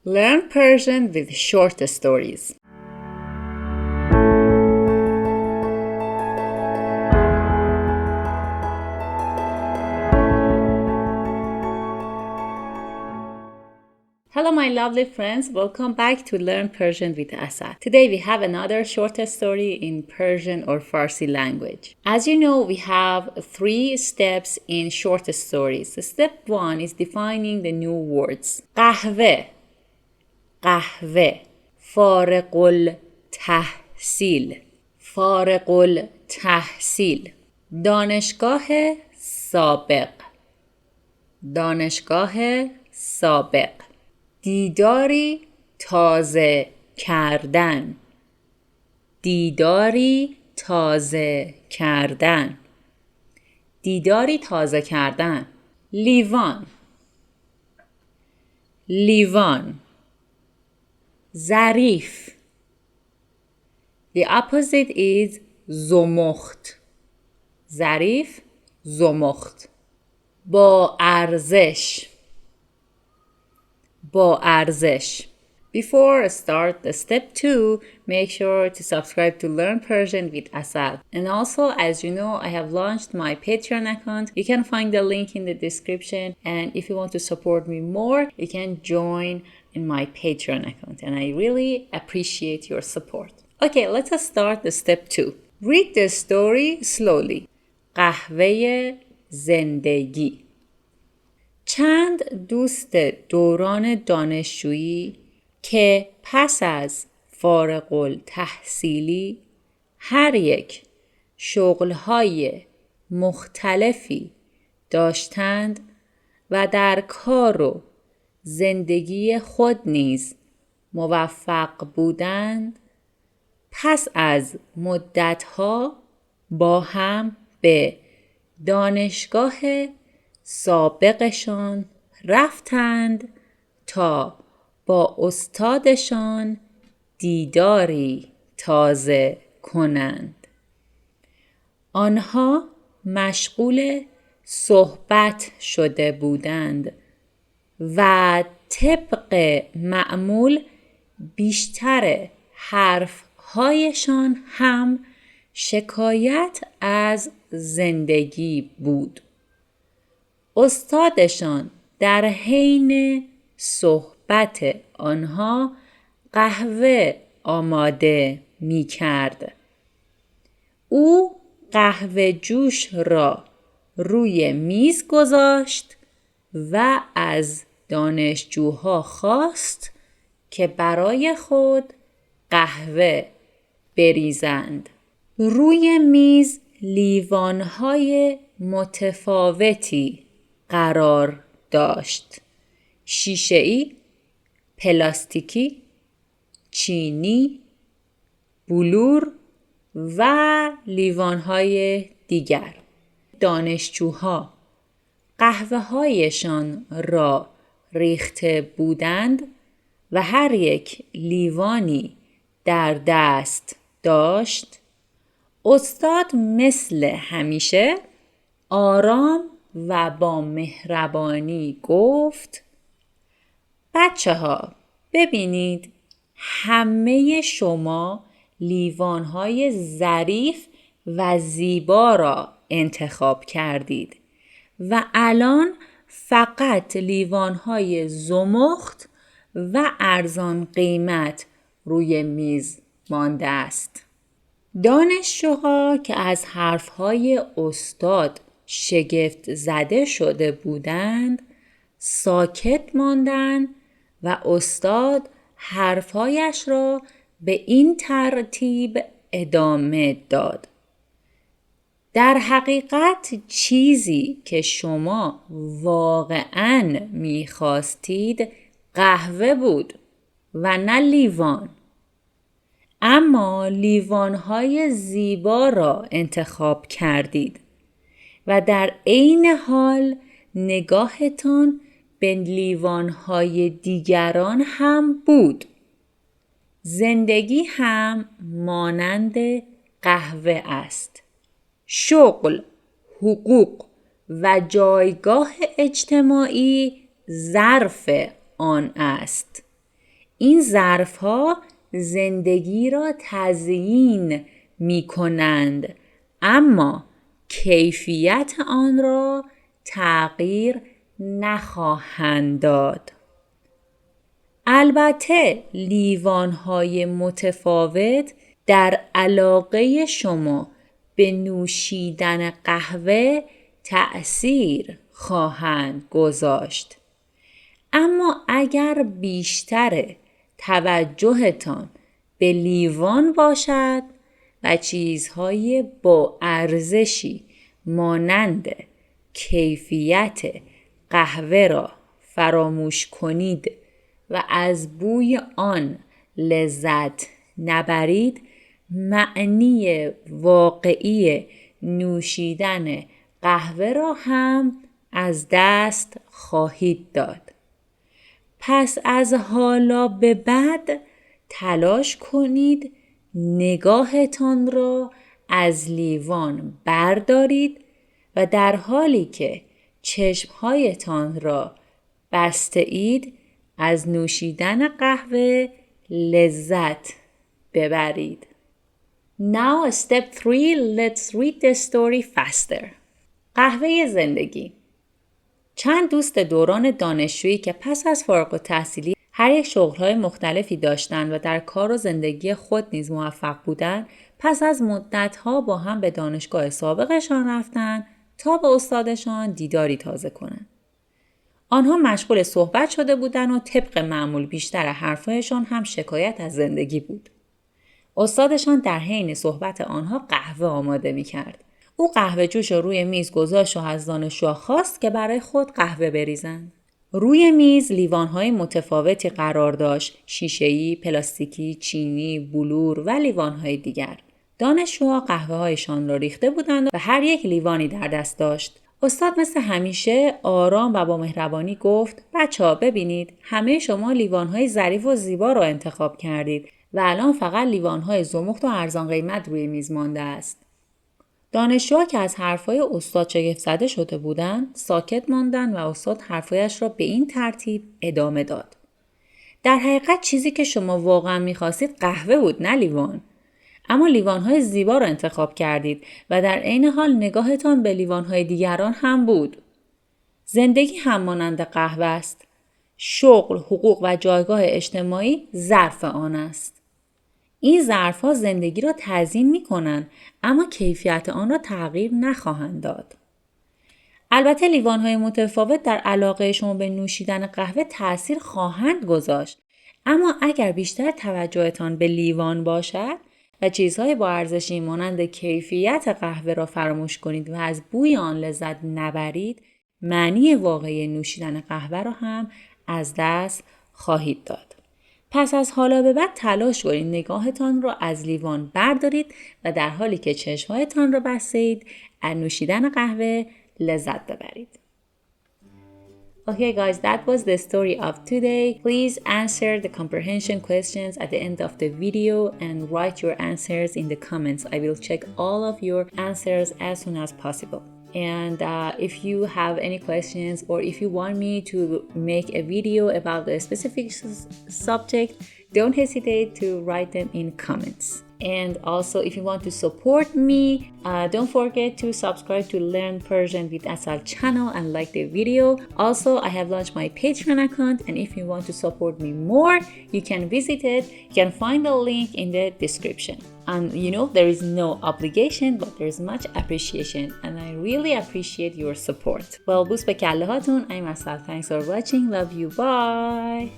Learn Persian with short stories. Hello my lovely friends, welcome back to Learn Persian with Asad. Today we have another short story in Persian or Farsi language. As you know, we have 3 steps in short stories. Step 1 is defining the new words. قهوه قهوه فارغ التحصیل فارغ التحصیل دانشگاه سابق دانشگاه سابق دیداری تازه کردن دیداری تازه کردن دیداری تازه کردن لیوان لیوان ظریف The opposite is زمخت ظریف زمخت با ارزش با ارزش Before I start the step 2, make sure to subscribe to Learn Persian with Asad. And also, as you know, I have launched my Patreon account. You can find the link in the description. And if you want to support me more, you can join in my Patreon account. And I really appreciate your support. Okay, let us start the step 2. Read the story slowly. قهوه زندگی چند دوست دوران دانشجویی که پس از فارغ التحصیلی هر یک شغل‌های مختلفی داشتند و در کار و زندگی خود نیز موفق بودند، پس از مدت‌ها با هم به دانشگاه سابقشان رفتند تا با استادشان دیداری تازه کنند. آنها مشغول صحبت شده بودند و طبق معمول بیشتر حرفهایشان هم شکایت از زندگی بود. استادشان در حین صحبت آنها قهوه آماده می کرد. او قهوه جوش را روی میز گذاشت و از دانشجوها خواست که برای خود قهوه بریزند. روی میز لیوان‌های متفاوتی قرار داشت. شیشه‌ای، پلاستیکی، چینی، بلور و لیوان‌های دیگر. دانشجوها قهوه‌هایشان را ریخته بودند و هر یک لیوانی در دست داشت. استاد مثل همیشه آرام و با مهربانی گفت: بچه‌ها ببینید، همه شما لیوان‌های ظریف و زیبا را انتخاب کردید و الان فقط لیوان‌های زمخت و ارزان قیمت روی میز مانده است. دانشجوها که از حرف‌های استاد شگفت زده شده بودند ساکت ماندند و استاد حرفایش را به این ترتیب ادامه داد: در حقیقت چیزی که شما واقعاً می‌خواستید قهوه بود و نه لیوان. اما لیوان‌های زیبا را انتخاب کردید و در عین حال نگاهتان به لیوان‌های دیگران هم بود. زندگی هم مانند قهوه است. شغل، حقوق و جایگاه اجتماعی ظرف آن است. این ظرف‌ها زندگی را تزیین می‌کنند، اما کیفیت آن را تغییر نخواهند داد. البته لیوان‌های متفاوت در علاقه شما به نوشیدن قهوه تأثیر خواهند گذاشت. اما اگر بیشتر توجهتان به لیوان باشد و چیزهای با ارزشی مانند کیفیت قهوه را فراموش کنید و از بوی آن لذت نبرید، معنی واقعی نوشیدن قهوه را هم از دست خواهید داد. پس از حالا به بعد تلاش کنید نگاهتان را از لیوان بردارید و در حالی که چشمهایتان را بسته اید از نوشیدن قهوه لذت ببرید. Now step 3, let's read the story faster. قهوه زندگی. چند دوست دوران دانشجویی که پس از فارغ التحصیلی هر یک شغل‌های مختلفی داشتند و در کار و زندگی خود نیز موفق بودند، پس از مدت‌ها با هم به دانشگاه سابقشان رفتند تا با استادشان دیداری تازه کنند. آنها مشغول صحبت شده بودند و طبق معمول بیشتر حرفهایشان هم شکایت از زندگی بود. استادشان در حین صحبت آنها قهوه آماده می‌کرد. او قهوه جوش را روی میز گذاشت و از دانشجوها خواست که برای خود قهوه بریزند. روی میز لیوان‌های متفاوتی قرار داشت: شیشه‌ای، پلاستیکی، چینی، بلور و لیوان‌های دیگر. دانشجوها قهوه‌هایشان را ریخته بودند و هر یک لیوانی در دست داشت. استاد مثل همیشه آرام و با مهربانی گفت: بچه‌ها ببینید، همه شما لیوان‌های ظریف و زیبا را انتخاب کردید و الان فقط لیوان‌های زمخت و ارزان قیمت روی میز مانده است. دانشجوها که از حرفای استاد شگفت زده شده بودند، ساکت ماندند و استاد حرفایش را به این ترتیب ادامه داد: در حقیقت چیزی که شما واقعا می‌خواستید قهوه بود، نه لیوان. اما لیوان‌های زیبا را انتخاب کردید و در عین حال نگاهتان به لیوان‌های دیگران هم بود. زندگی هم مانند قهوه است. شغل، حقوق و جایگاه اجتماعی ظرف آن است. این ظرف‌ها زندگی را تزیین می‌کنند، اما کیفیت آن را تغییر نخواهند داد. البته لیوان‌های متفاوت در علاقه شما به نوشیدن قهوه تأثیر خواهند گذاشت، اما اگر بیشتر توجهتان به لیوان باشد و چیزهای با ارزشی مانند کیفیت قهوه را فراموش کنید و از بوی آن لذت نبرید، معنی واقعی نوشیدن قهوه را هم از دست خواهید داد. پس از حالا به بعد تلاش کنید نگاهتان را از لیوان بردارید و در حالی که چشمهایتان را بستید از نوشیدن قهوه لذت ببرید. Okay guys, that was the story of today. Please answer the comprehension questions at the end of the video and write your answers in the comments. I will check all of your answers as soon as possible. And if you have any questions or if you want me to make a video about a specific subject, don't hesitate to write them in comments. And also, if you want to support me, don't forget to subscribe to Learn Persian with Asal channel and like the video. Also, I have launched my Patreon account, and if you want to support me more, you can visit it. You can find the link in the description. And you know, there is no obligation, but there's much appreciation, and I really appreciate your support. Well, boost be kalle hatun. I'm Asal. Thanks for watching. Love you. Bye.